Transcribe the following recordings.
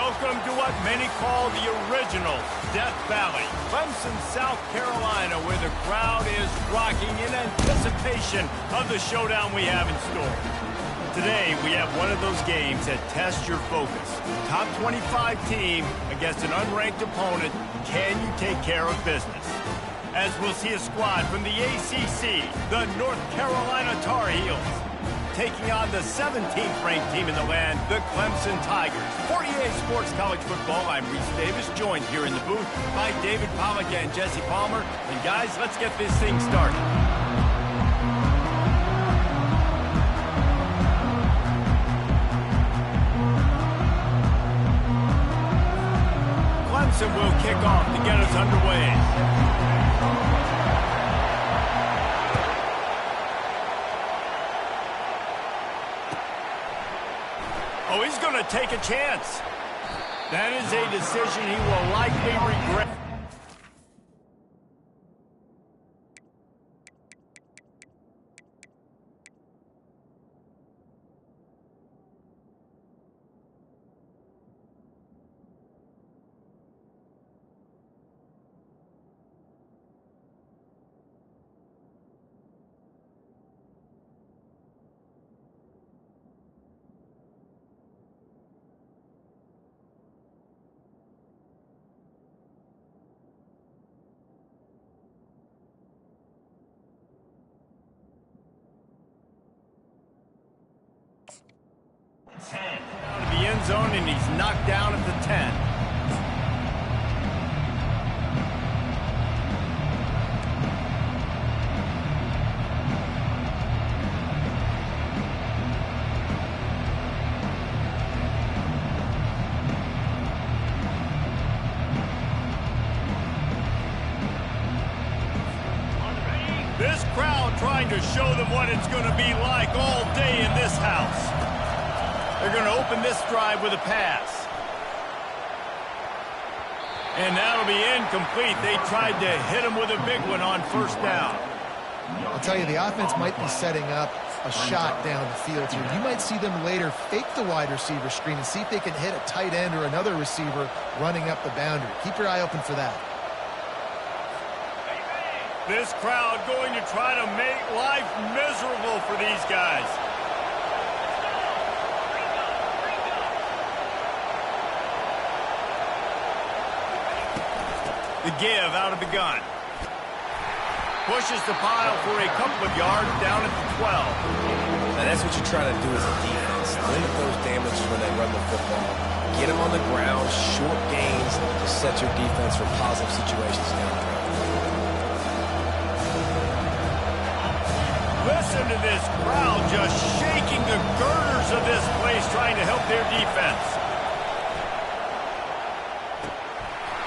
Welcome to what many call the original Death Valley, Clemson, South Carolina, where the crowd is rocking in anticipation of the showdown we have in store. Today, we have one of those games that tests your focus. Top 25 team against an unranked opponent. Can you take care of business? As we'll see a squad from the ACC, the North Carolina Tar Heels, taking on the 17th ranked team in the land, the Clemson Tigers. 48 Sports College Football, I'm Reese Davis, joined here in the booth by David Pollack and Jesse Palmer. And guys, let's get this thing started. Clemson will kick off to get us underway. Oh, he's going to take a chance. That is a decision he will likely regret. Down to the end zone, and he's knocked down at the 10. This crowd trying to show them what it's going to be like all day in this house. They're going to open this drive with a pass. And that'll be incomplete. They tried to hit him with a big one on first down. I'll tell you, the offense might be setting up a shot down the field here. You might see them later fake the wide receiver screen and see if they can hit a tight end or another receiver running up the boundary. Keep your eye open for that. This crowd going to try to make life miserable for these guys. The give out of the gun. Pushes the pile for a couple of yards down at the 12. Now that's what you're trying to do as a defense. Limit those damages when they run the football. Get them on the ground, short gains to set your defense for positive situations down the road. Listen to this crowd just shaking the girders of this place trying to help their defense.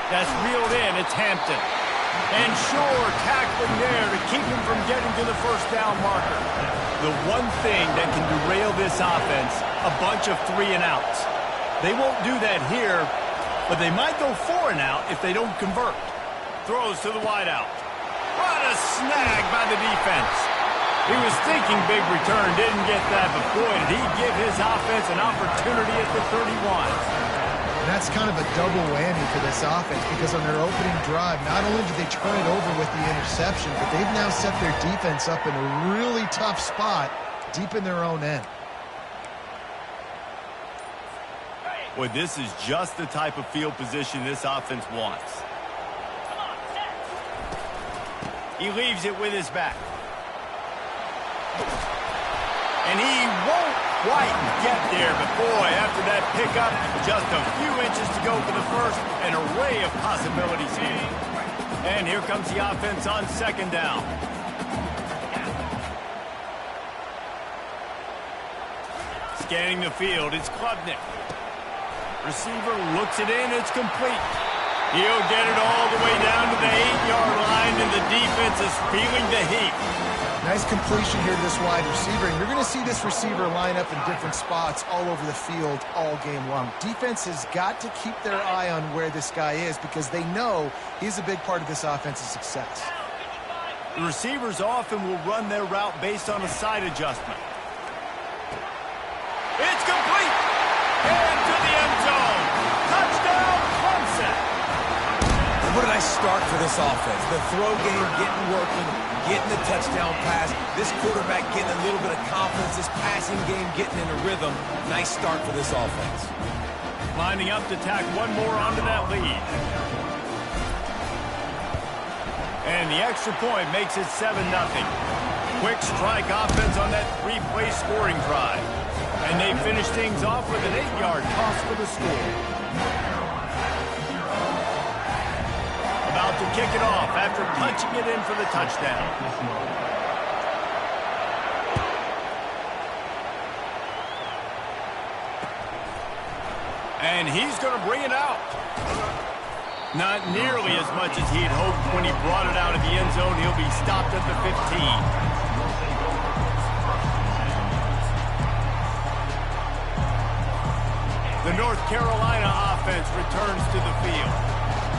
That's reeled in. It's Hampton. And Shore tackling there to keep him from getting to the first down marker. The one thing that can derail this offense, a bunch of 3-and-outs. They won't do that here, but they might go 4-and-out if they don't convert. Throws to the wideout. What a snag by the defense. He was thinking big return, didn't get that, but boy, did he give his offense an opportunity at the 31. And that's kind of a double whammy for this offense because on their opening drive, not only did they turn it over with the interception, but they've now set their defense up in a really tough spot deep in their own end. Boy, this is just the type of field position this offense wants. He leaves it with his back. And he won't quite get there, but boy, after that pickup, just a few inches to go for the first, an array of possibilities here. And here comes the offense on second down. Scanning the field, it's Klubnik. Receiver looks it in, it's complete. He'll get it all the way down to the 8-yard line, and the defense is feeling the heat. Nice completion here to this wide receiver, and you're going to see this receiver line up in different spots all over the field all game long. Defense has got to keep their eye on where this guy is because they know he's a big part of this offense's success. The receivers often will run their route based on a side adjustment. It's complete! And to the end zone! what a nice start for this offense. The throw game getting working, getting the touchdown pass. This quarterback getting a little bit of confidence. This passing game getting in a rhythm. Nice start for this offense. Lining up to tack one more onto that lead. And the extra point makes it 7-0. Quick strike offense on that three-play scoring drive. And they finish things off with an 8-yard toss for the score. About to kick it off after punching it in for the touchdown. And he's going to bring it out. Not nearly as much as he'd hoped when he brought it out of the end zone. He'll be stopped at the 15. The North Carolina offense returns to the field.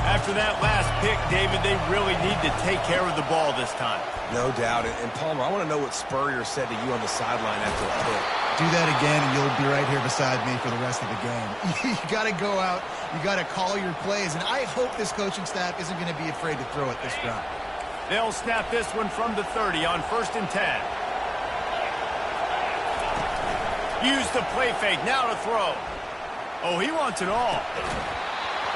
After that last pick, David, they really need to take care of the ball this time. No doubt. And Palmer, I want to know what Spurrier said to you on the sideline after a pick. Do that again, and you'll be right here beside me for the rest of the game. You got to go out. You got to call your plays. And I hope this coaching staff isn't going to be afraid to throw it this drive. They'll snap this one from the 30 on 1st and 10. Use the play fake. Now to throw. Oh, he wants it all.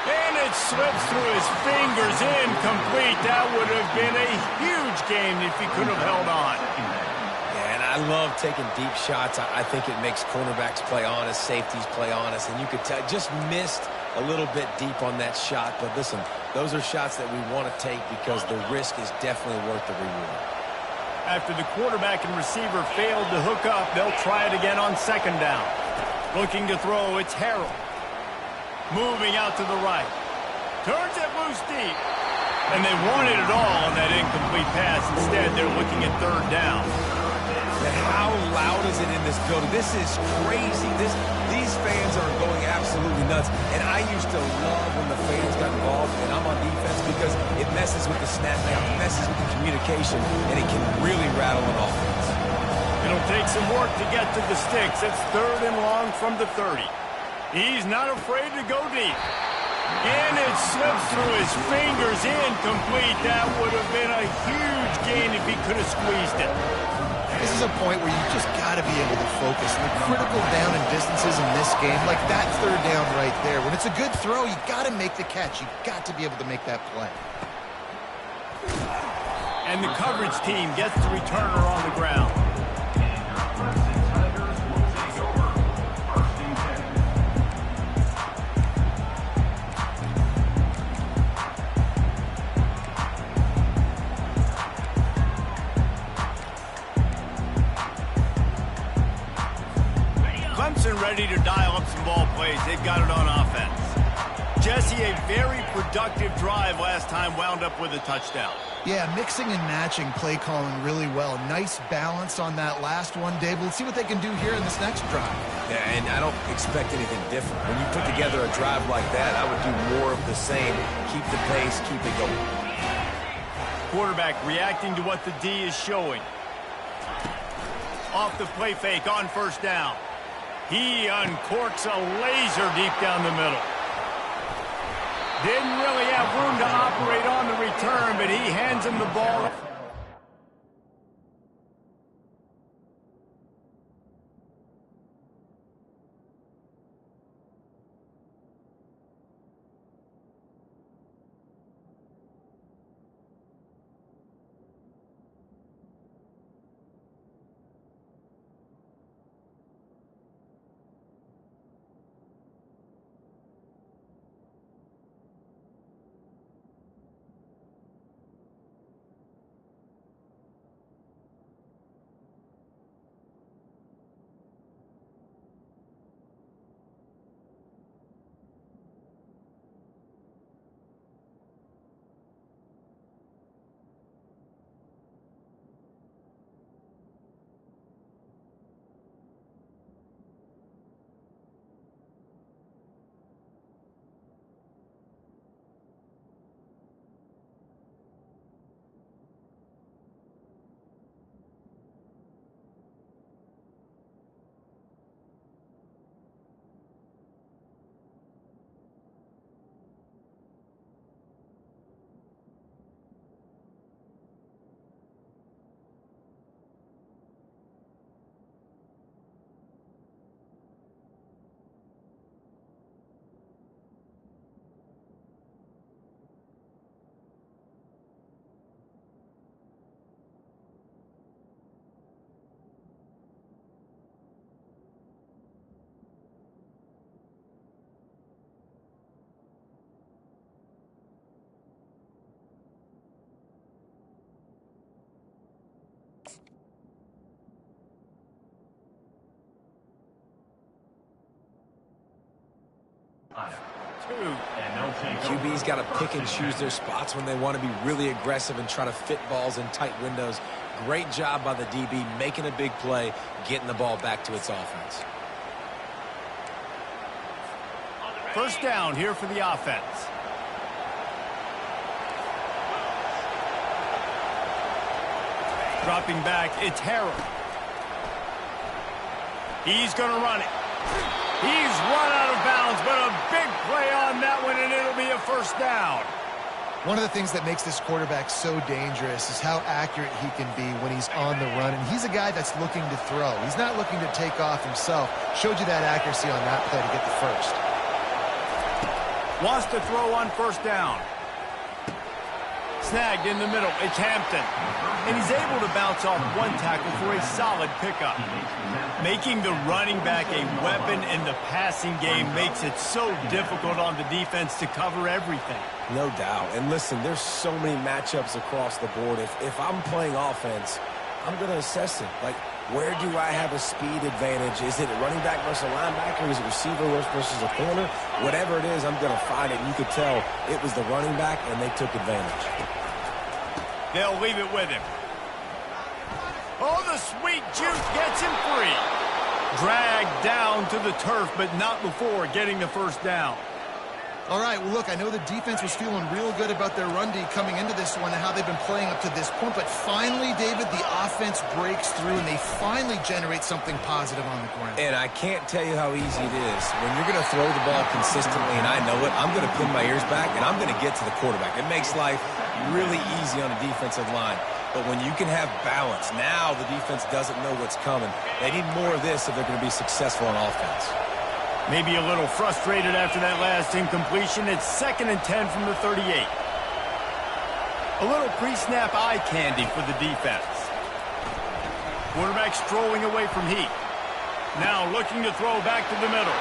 And it slips through his fingers, incomplete. That would have been a huge game if he could have held on. Yeah, and I love taking deep shots. I think it makes cornerbacks play honest, safeties play honest, and you could tell just missed a little bit deep on that shot. But listen, those are shots that we want to take because the risk is definitely worth the reward. After the quarterback and receiver failed to hook up, they'll try it again on 2nd down. Looking to throw, it's Harrell. Moving out to the right. Turns it loose deep. And they wanted it all on that incomplete pass. Instead, they're looking at 3rd down. And how loud is it in this building? This is crazy. These fans are going absolutely nuts. And I used to love when the fans got involved, and I'm on defense, because it messes with the snap down, it messes with the communication, and it can really rattle an offense. It'll take some work to get to the sticks. It's 3rd and long from the 30. He's not afraid to go deep. And it slips through his fingers, incomplete. That would have been a huge gain if he could have squeezed it. This is a point where you just got to be able to focus. And the critical down and distances in this game, like that 3rd down right there, when it's a good throw, you got to make the catch. You got to be able to make that play. And the coverage team gets the returner on the ground. Clemson ready to dial up some ball plays. They've got it on offense. Jesse, a very productive drive last time, wound up with a touchdown. Yeah, mixing and matching play calling really well. Nice balance on that last one, Dave. Let's see what they can do here in this next drive. Yeah, and I don't expect anything different. When you put together a drive like that, I would do more of the same. Keep the pace, keep it going. Quarterback reacting to what the D is showing. Off the play fake on 1st down. He uncorks a laser deep down the middle. Didn't really have room to operate on the return, but he hands him the ball. QB's got to pick and choose their spots when they want to be really aggressive and try to fit balls in tight windows. Great job by the DB making a big play, getting the ball back to its offense. First down here for the offense. Dropping back, it's Harrell. He's going to run it. He's run out of bounds, but a big play on that one, and it'll be a first down. One of the things that makes this quarterback so dangerous is how accurate he can be when he's on the run. And he's a guy that's looking to throw. He's not looking to take off himself. Showed you that accuracy on that play to get the first. Wants to throw on first down. Snagged in the middle. It's Hampton. And he's able to bounce off one tackle for a solid pickup. Making the running back a weapon in the passing game makes it so difficult on the defense to cover everything. No doubt. And listen, there's so many matchups across the board. If I'm playing offense, I'm going to assess it. Like, where do I have a speed advantage? Is it a running back versus a linebacker? Is it receiver versus a corner? Whatever it is, I'm going to find it. You could tell it was the running back, and they took advantage. They'll leave it with him. Oh, the sweet juke gets him free. Dragged down to the turf, but not before getting the first down. All right, well, look, I know the defense was feeling real good about their run D coming into this one and how they've been playing up to this point, but finally, David, the offense breaks through and they finally generate something positive on the ground. And I can't tell you how easy it is. When you're going to throw the ball consistently, and I know it, I'm going to pin my ears back and I'm going to get to the quarterback. It makes life really easy on the defensive line. But when you can have balance, now the defense doesn't know what's coming. They need more of this if they're going to be successful on offense. Maybe a little frustrated after that last incompletion. It's 2nd and 10 from the 38. A little pre-snap eye candy for the defense. Quarterback strolling away from heat. Now looking to throw back to the middle.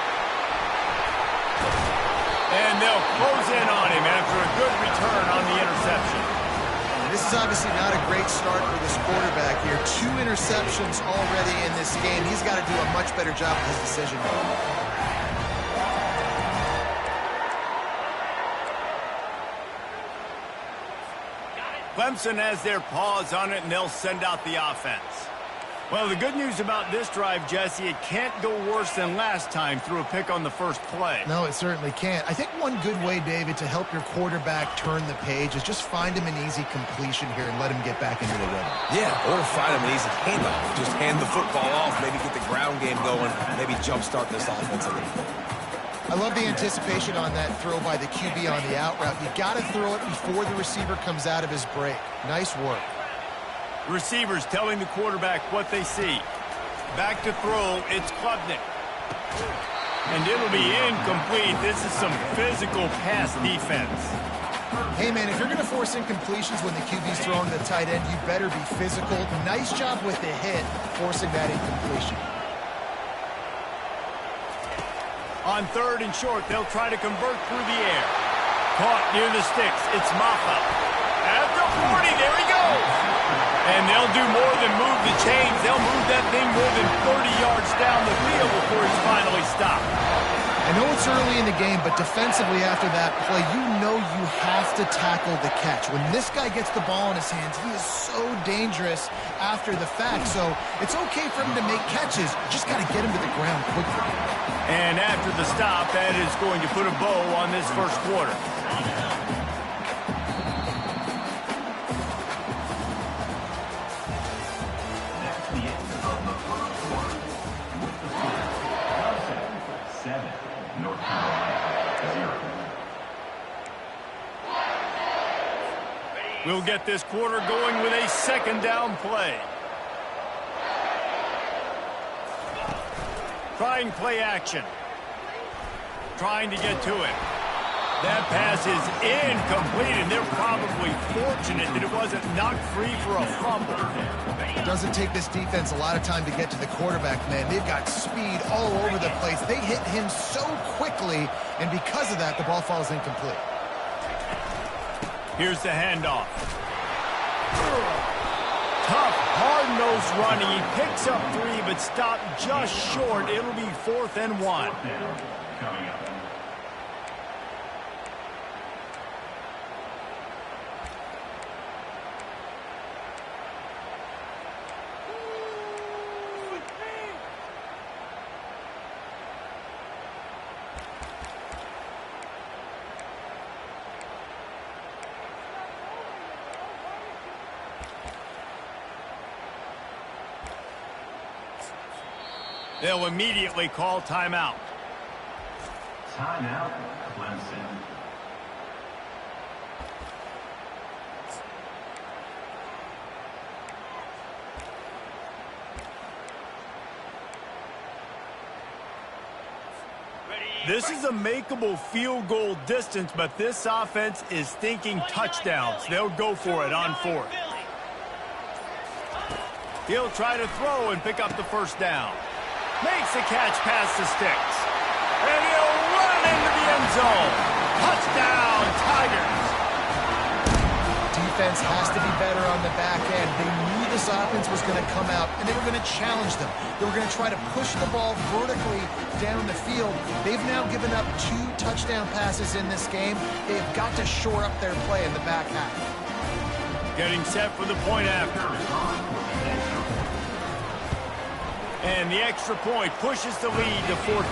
And they'll close in on him after a good return on the interception. This is obviously not a great start for this quarterback here. 2 interceptions already in this game. He's got to do a much better job with his decision making. Clemson has their paws on it, and they'll send out the offense. Well, the good news about this drive, Jesse, it can't go worse than last time through a pick on the first play. No, it certainly can't. I think one good way, David, to help your quarterback turn the page is just find him an easy completion here and let him get back into the rhythm. Yeah, or find him an easy handoff. Just hand the football off, maybe get the ground game going, maybe jumpstart this offense a little bit. I love the anticipation on that throw by the QB on the out route. You got to throw it before the receiver comes out of his break. Nice work. Receivers telling the quarterback what they see. Back to throw, it's Klubnik. And it'll be incomplete. This is some physical pass defense. Hey, man, if you're going to force incompletions when the QB's throwing to the tight end, you better be physical. Nice job with the hit, forcing that incompletion. On 3rd and short, they'll try to convert through the air. Caught near the sticks. It's Maffa. At the 40, there he goes. And they'll do more than move the chains. They'll move that thing more than 30 yards down the field before he's finally stopped. I know it's early in the game, but defensively after that play, you know you have to tackle the catch. When this guy gets the ball in his hands, he is so dangerous after the fact. So it's okay for him to make catches. Just got to get him to the ground quickly. And after the stop, that is going to put a bow on this first quarter. We'll get this quarter going with a 2nd down play. Trying play action. Trying to get to it. That pass is incomplete, and they're probably fortunate that it wasn't knocked free for a fumble. It doesn't take this defense a lot of time to get to the quarterback, man. They've got speed all over the place. They hit him so quickly, and because of that, the ball falls incomplete. Here's the handoff. Tough, hard-nosed running. He picks up 3, but stopped just short. It'll be 4th and 1. They'll immediately call timeout. Timeout, Clemson. This is a makeable field goal distance, but this offense is thinking touchdowns. They'll go for it on fourth. He'll try to throw and pick up the first down. Makes the catch past the sticks. And he'll run into the end zone. Touchdown, Tigers. Defense has to be better on the back end. They knew this offense was going to come out, and they were going to challenge them. They were going to try to push the ball vertically down the field. They've now given up 2 touchdown passes in this game. They've got to shore up their play in the back half. Getting set for the point after. And the extra point pushes the lead to 14.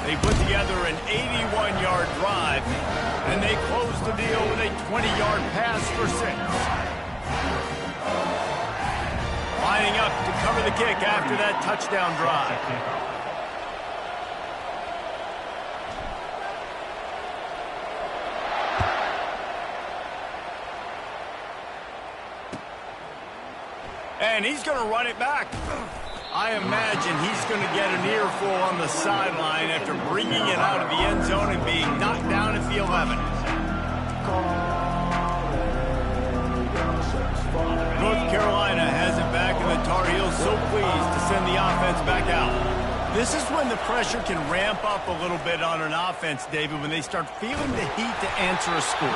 They put together an 81-yard drive, and they close the deal with a 20-yard pass for 6. Lining up to cover the kick after that touchdown drive. And he's going to run it back. I imagine he's going to get an earful on the sideline after bringing it out of the end zone and being knocked down at the 11. North Carolina has it back, and the Tar Heels so pleased to send the offense back out. This is when the pressure can ramp up a little bit on an offense, David, when they start feeling the heat to answer a score.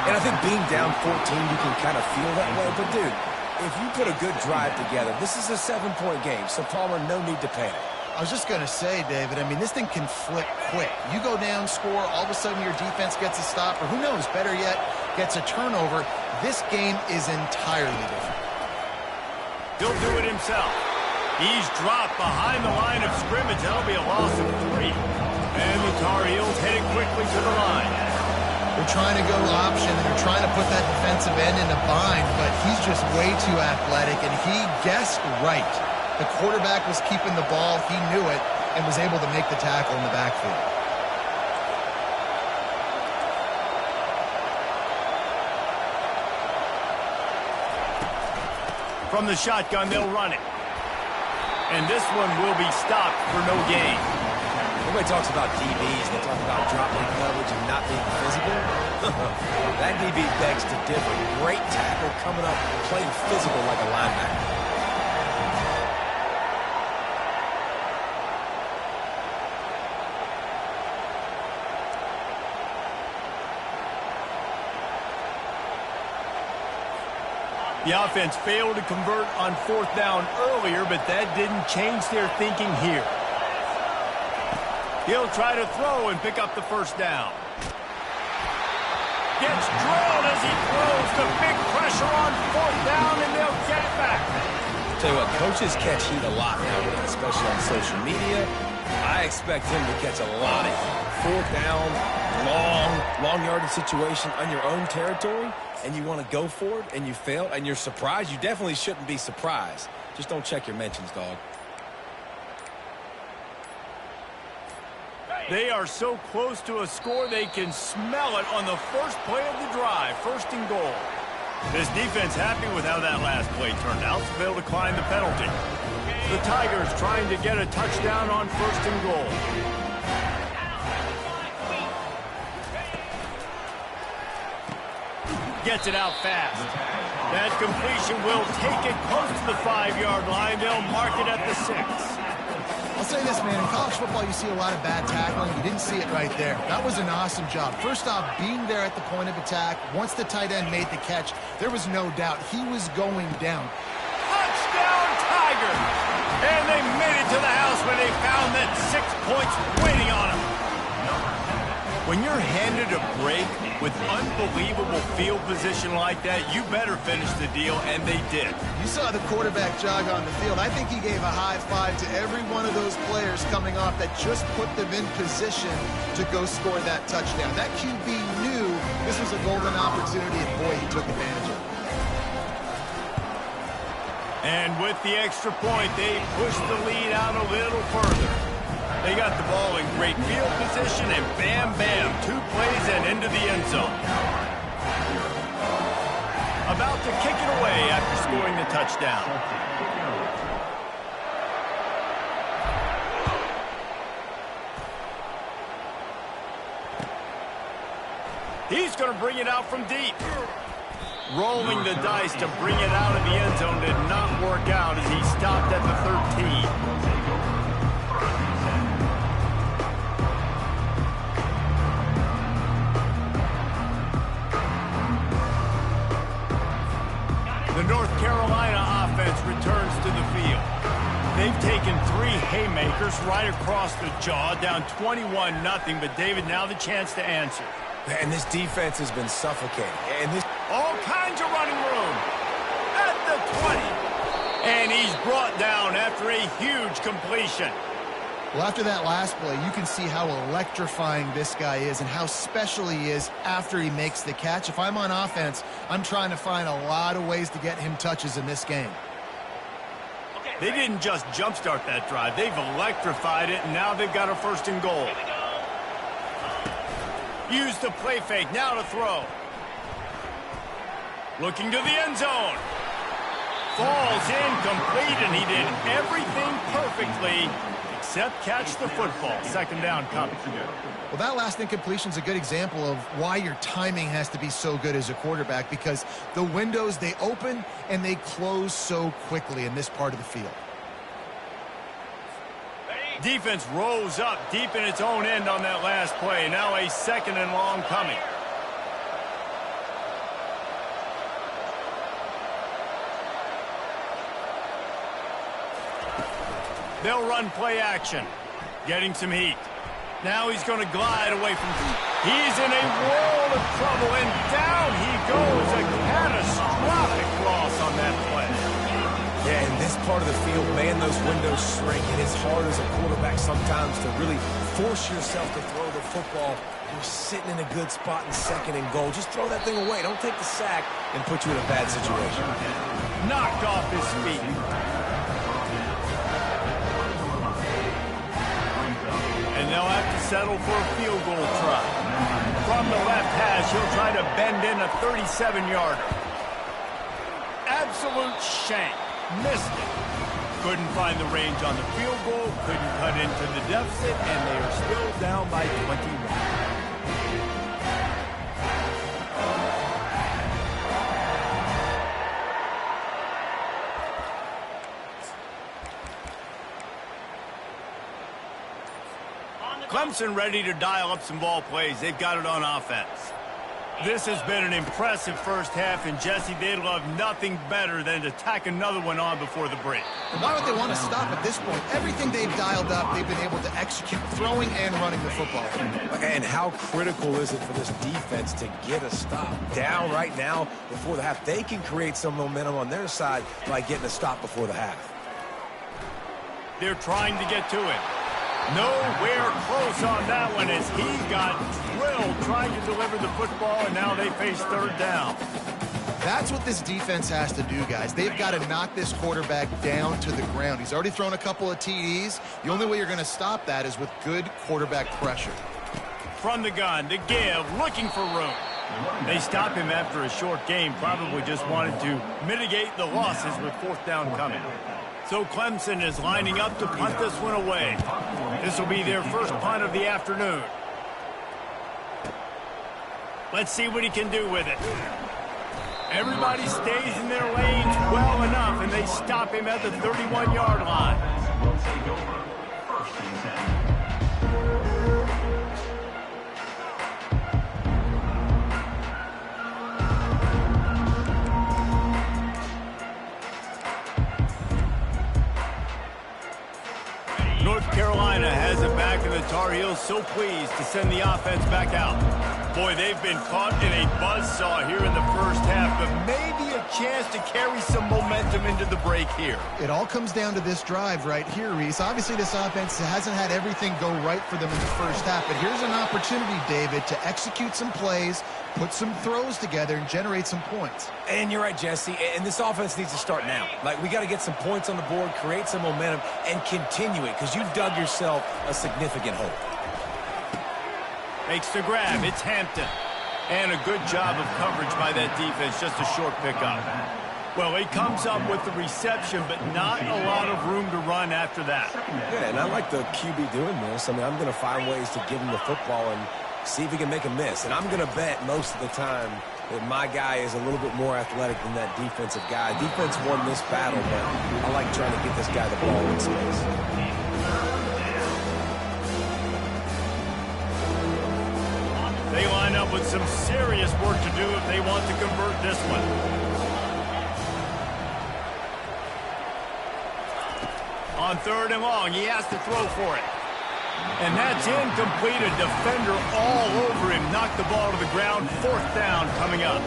And I think being down 14, you can kind of feel that way. But, dude, if you put a good drive together, this is a 7-point game, so Palmer, no need to panic. I was just going to say, David, I mean, this thing can flip quick. You go down, score, all of a sudden your defense gets a stop, or who knows, better yet, gets a turnover. This game is entirely different. He'll do it himself. He's dropped behind the line of scrimmage. That'll be a loss of 3. And the Tar Heels heading quickly to the line. They're trying to go option, and they're trying to put that defensive end in a bind, but he's just way too athletic, and he guessed right. The quarterback was keeping the ball. He knew it and was able to make the tackle in the backfield. From the shotgun, they'll run it. And this one will be stopped for no gain. Everybody talks about DBs. They talk about dropping coverage and not being physical. That DB begs to differ. Great tackle coming up, playing physical like a linebacker. The offense failed to convert on 4th down earlier, but that didn't change their thinking here. He'll try to throw and pick up the first down. Gets drilled as he throws. The big pressure on 4th down, and they'll get it back. Tell you what, coaches catch heat a lot nowadays, especially on social media. I expect him to catch a lot of heat. 4th down, long yardage situation on your own territory, and you want to go for it, and you fail, and you're surprised. You definitely shouldn't be surprised. Just don't check your mentions, dog. They are so close to a score, they can smell it on the first play of the drive. 1st and goal. This defense happy with how that last play turned out, so they'll decline the penalty. The Tigers trying to get a touchdown on 1st and goal. Gets it out fast. That completion will take it close to the 5-yard line. They'll mark it at the 6. I'll say this, man, in college football you see a lot of bad tackling. You didn't see it right there. That was an awesome job. First off, being there at the point of attack. Once the tight end made the catch, there was no doubt he was going down. Touchdown, Tigers! And they made it to the house when they found that 6 points waiting on them. When you're handed a break with unbelievable field position like that, you better finish the deal, and they did. You saw the quarterback jog on the field. I think he gave a high five to every one of those players coming off that just put them in position to go score that touchdown. That QB knew this was a golden opportunity, and boy, he took advantage of it. And with the extra point, they push the lead out a little further. They got the ball in great field position, and bam, bam, 2 plays and into the end zone. About to kick it away after scoring the touchdown. He's going to bring it out from deep. Rolling the dice to bring it out of the end zone did not work out as he stopped at the 13. The North Carolina offense returns to the field. They've taken 3 haymakers right across the jaw, down 21-0, but David, now the chance to answer. And this defense has been suffocating. And this all kinds of running room at the 20. And he's brought down after a huge completion. Well, after that last play, you can see how electrifying this guy is and how special he is after he makes the catch. If I'm on offense, I'm trying to find a lot of ways to get him touches in this game. They didn't just jumpstart that drive. They've electrified it, and now they've got a 1st and goal. Use the play fake, now to throw. Looking to the end zone. Falls incomplete, and he did everything perfectly except catch the football. 2nd down coming. Well, that last incompletion is a good example of why your timing has to be so good as a quarterback, because the windows, they open and they close so quickly in this part of the field. Defense rose up deep in its own end on that last play. Now a 2nd and long coming. They'll run play action. Getting some heat. Now he's going to glide away from... He's in a world of trouble, and down he goes. A catastrophic loss on that play. Yeah, in this part of the field, man, those windows shrink. It is hard as a quarterback sometimes to really force yourself to throw the football. You're sitting in a good spot in 2nd and goal. Just throw that thing away. Don't take the sack and put you in a bad situation. Knocked off his feet. And they'll have to settle for a field goal try. From the left hash, he'll try to bend in a 37-yarder. Absolute shank. Missed it. Couldn't find the range on the field goal, couldn't cut into the deficit, and they are still down by 21. Clemson ready to dial up some ball plays. They've got it on offense. This has been an impressive first half, and Jesse, they'd love nothing better than to tack another one on before the break. And why would they want to stop at this point? Everything they've dialed up, they've been able to execute, throwing and running the football. And how critical is it for this defense to get a stop? Down right now before the half. They can create some momentum on their side by getting a stop before the half. They're trying to get to it. Nowhere close on that one as he got drilled trying to deliver the football, and now they face 3rd down. That's what this defense has to do, guys. They've got to knock this quarterback down to the ground. He's already thrown a couple of TDs. The only way you're going to stop that is with good quarterback pressure. From the gun, to give, looking for room. They stop him after a short game, probably just wanted to mitigate the losses with 4th down coming. So Clemson is lining up to punt this one away. This will be their first punt of the afternoon. Let's see what he can do with it. Everybody stays in their lanes well enough, and they stop him at the 31-yard line. North Carolina has it back, and the Tar Heels so pleased to send the offense back out. Boy, they've been caught in a buzzsaw here in the first half, but maybe a chance to carry some momentum into the break here. It all comes down to this drive right here, Reese. Obviously, this offense hasn't had everything go right for them in the first half, but here's an opportunity, David, to execute some plays, put some throws together and generate some points. And you're right, Jesse, and this offense needs to start now. Like, we got to get some points on the board, create some momentum, and continue it, because you dug yourself a significant hole. Makes the grab. It's Hampton. And a good job of coverage by that defense. Just a short pickup. Well, he comes up with the reception, but not a lot of room to run after that. Yeah, and I like the QB doing this. I mean, I'm going to find ways to give him the football and see if he can make a miss. And I'm going to bet most of the time that my guy is a little bit more athletic than that defensive guy. Defense won this battle, but I like trying to get this guy the ball in space. They line up with some serious work to do if they want to convert this one. On 3rd and long, he has to throw for it. And that's incomplete. A defender all over him. Knocked the ball to the ground. 4th down coming up.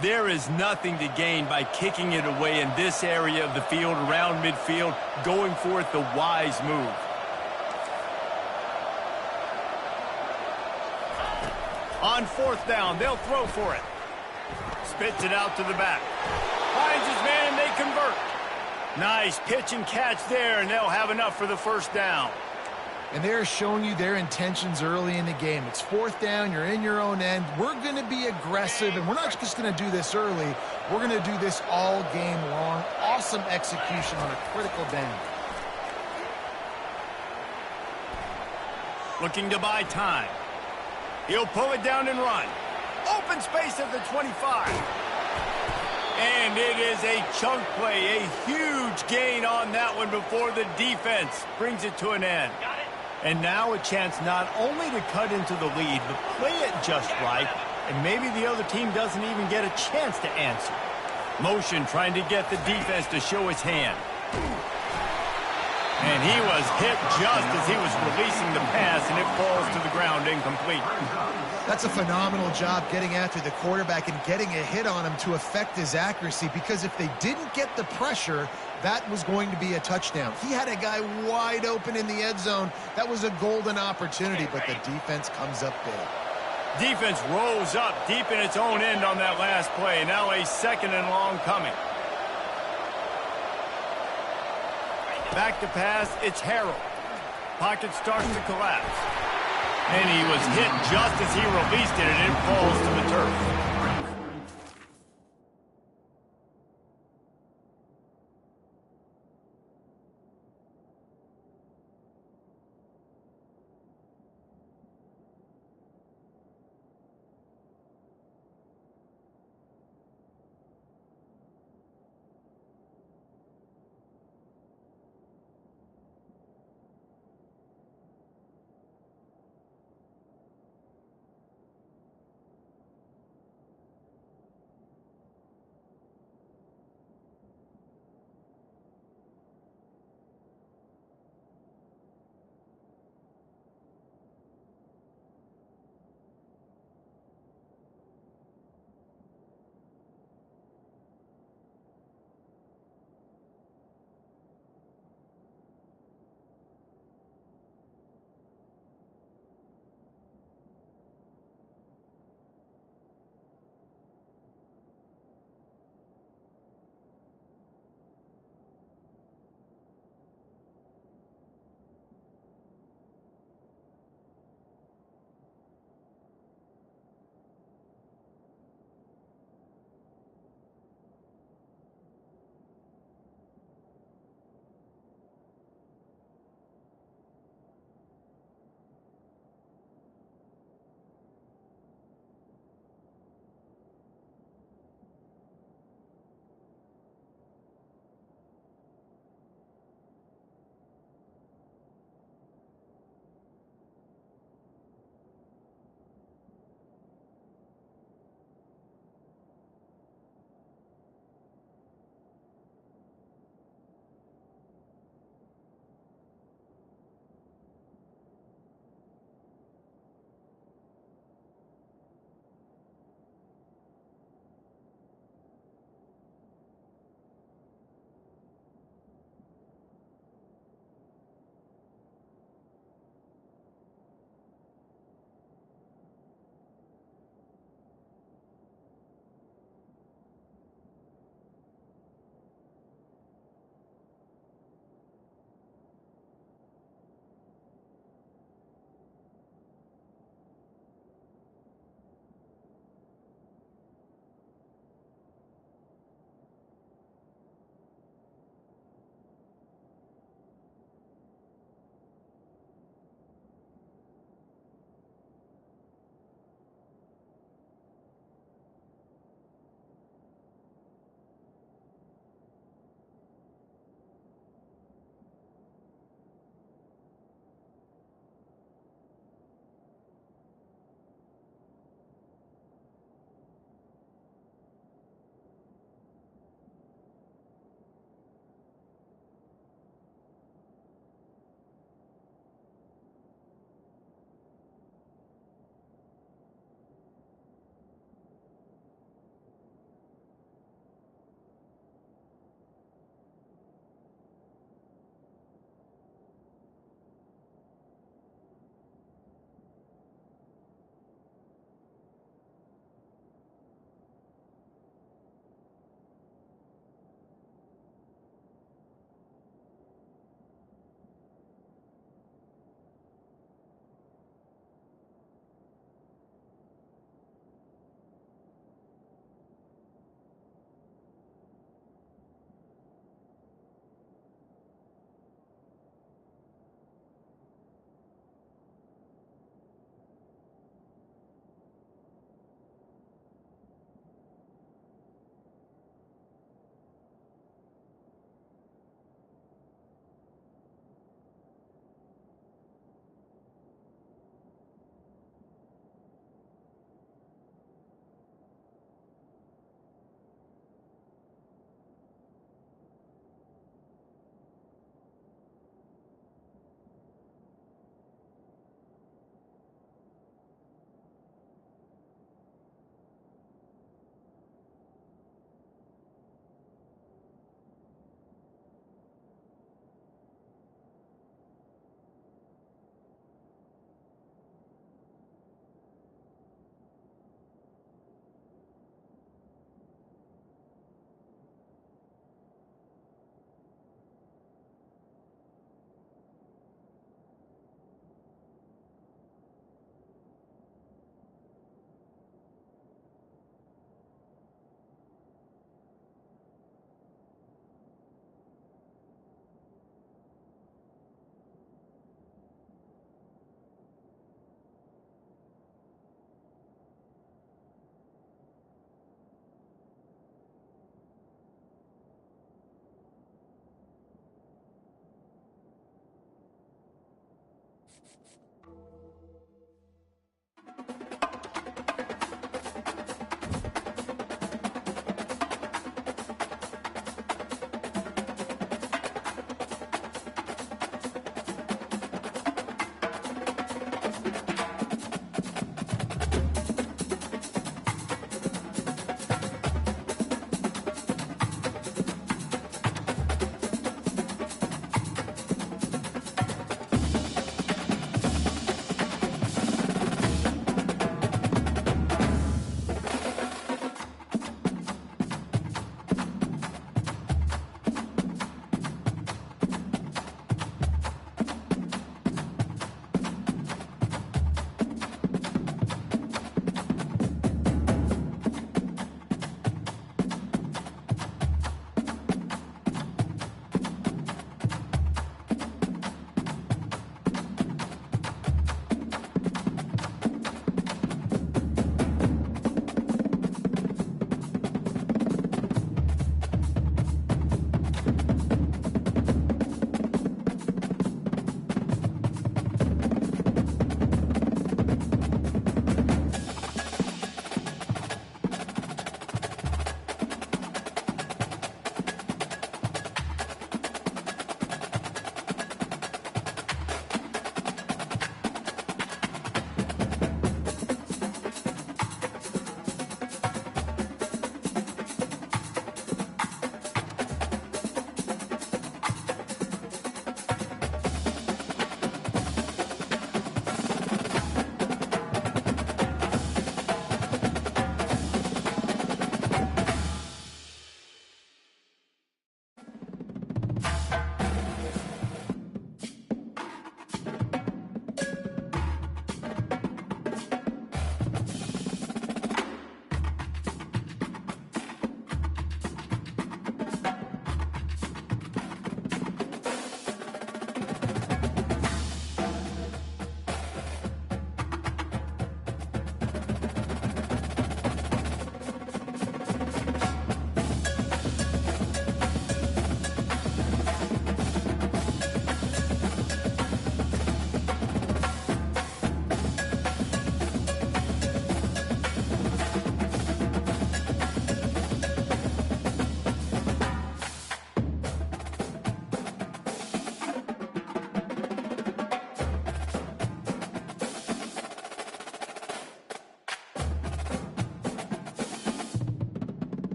There is nothing to gain by kicking it away in this area of the field, around midfield, going for it the wise move. On 4th down, they'll throw for it. Spits it out to the back. Finds his man, and they convert. Nice pitch and catch there, and they'll have enough for the 1st down. And they're showing you their intentions early in the game. It's 4th down, you're in your own end. We're going to be aggressive, and we're not just going to do this early. We're going to do this all game long. Awesome execution on a critical down. Looking to buy time. He'll pull it down and run. Open space at the 25. And it is a chunk play, a huge gain on that one before the defense brings it to an end. And now a chance not only to cut into the lead, but play it just right, and maybe the other team doesn't even get a chance to answer. Motion trying to get the defense to show his hand. And he was hit just as he was releasing the pass, and it falls to the ground incomplete. That's a phenomenal job getting after the quarterback and getting a hit on him to affect his accuracy, because if they didn't get the pressure, that was going to be a touchdown. He had a guy wide open in the end zone. That was a golden opportunity, but the defense comes up big. Defense rolls up deep in its own end on that last play. Now a 2nd and long coming. Back to pass, it's Harrell. Pocket starts to collapse. And he was hit just as he released it, and it falls to the turf.